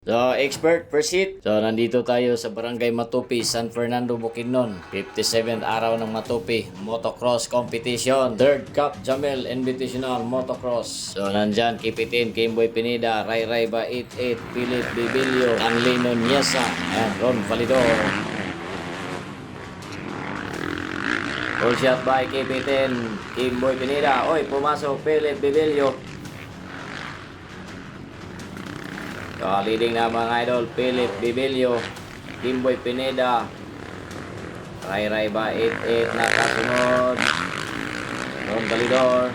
So, expert, proceed. So, nandito tayo sa Barangay Matupi, San Fernando, Bukidnon. 57th araw ng Matupi Motocross Competition. 3rd Cup Jamel Invitational Motocross. So, nandyan, Kipitin, Kimboy Pineda, Ray Ray Ba 88, Philip Bibilio, Anlino Niesa, and Ron Validor. Full shot by Kipitin, Kimboy Pineda. Oy, pumasok, Philip Bibilio. So, leading na mga idol, Philip Bibilio, Kimboy Pineda, Ray Ray Ba 88 na kasunod, Ron Validor.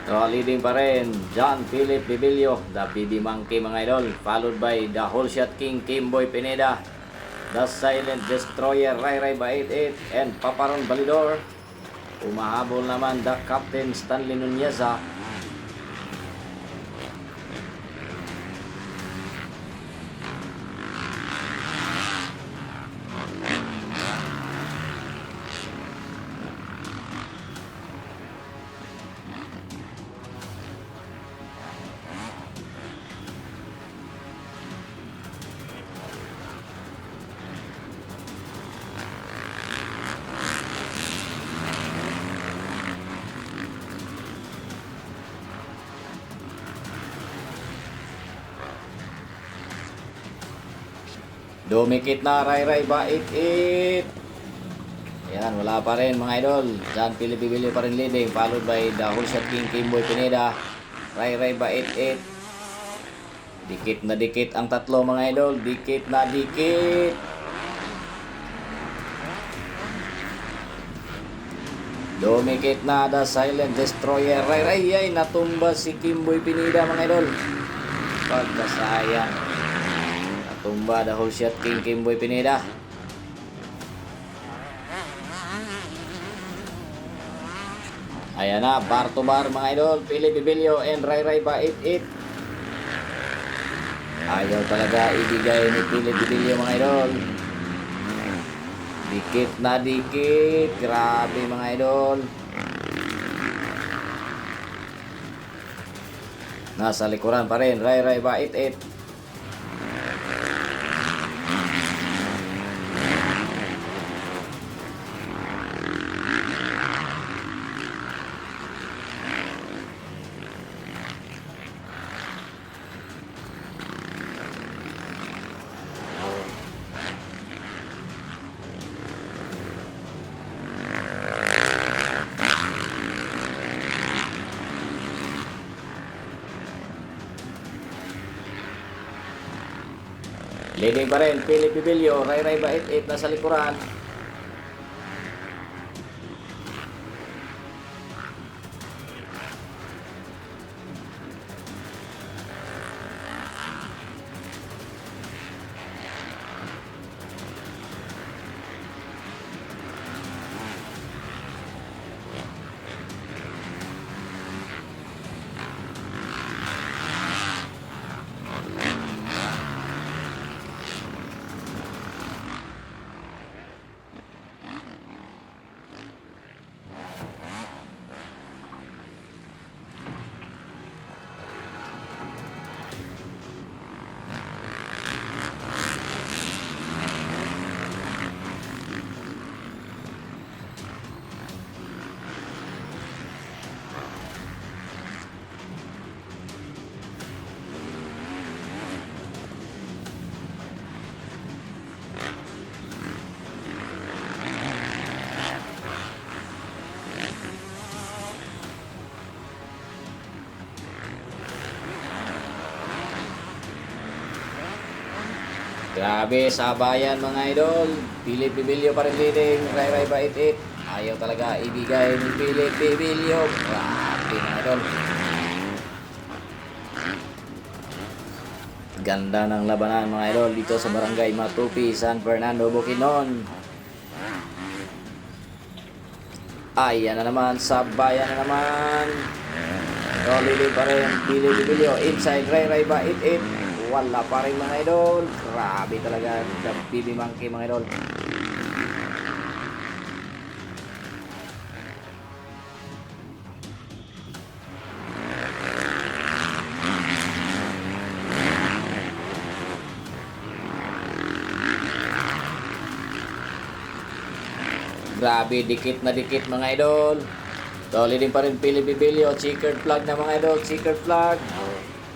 So, leading pa rin, John Philip Bibilio, the BB Monkey mga idol, followed by the Whole Shot King, Kimboy Pineda, the Silent Destroyer, Ray Ray Ba 88, and Paparon Validor. Umahabol naman the Captain Stanley Nuneza. Dumikit na Ray Ray Ba 88. Ayan, wala pa rin mga idol. John Philip Bibilio pa rin leading, followed by the Whole Shot King, Kimboy Pineda, Ray Ray Ba 88. Dikit na dikit ang tatlo mga idol. Dikit na dikit. Dumikit na the Silent Destroyer, Ray Ray. Ay, natumba si Kimboy Pineda mga idol. Pagkasayang. Tumba the Whole Shot King, Kimboy Pineda. Ayan na, bar to bar mga idol, Philip Bibilio and Ray Ray Ba 88. Ayaw talaga ibigay ni Philip Bibilio mga idol. Dikit na dikit. Grabe mga idol. Nasa likuran pa rin, Ray Ray Ba 88. Leading pa rin, Philip Bibilio, Ray Ray Ba 88 nasa likuran. Grabe, sabayan mga idol. Philip Bibilio pa rin leading, Ray Ray Ba 88. Ayaw talaga ibigay ni Philip Bibilio. Grabe mga idol. Ganda ng labanan mga idol dito sa Barangay Matupi, San Fernando, Bukidnon. Ayan na naman, sabayan na naman. So, leading pa rin, Philip Bibilio. Inside, Ray Ray Ba 88. Wala pa rin mga idol. Grabe talaga the BB Monkey mga idol. Grabe, dikit na dikit mga idol. Toli din pa rin Pili Bibili o checkered flag na mga idol. Checkered flag.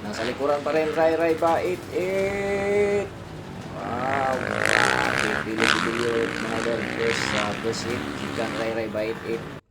Nasa likuran pa rin Ray Bait 8. Wow. Grabe, Pili Bibili mga idol. First hit. Chikan Ray Bait 8.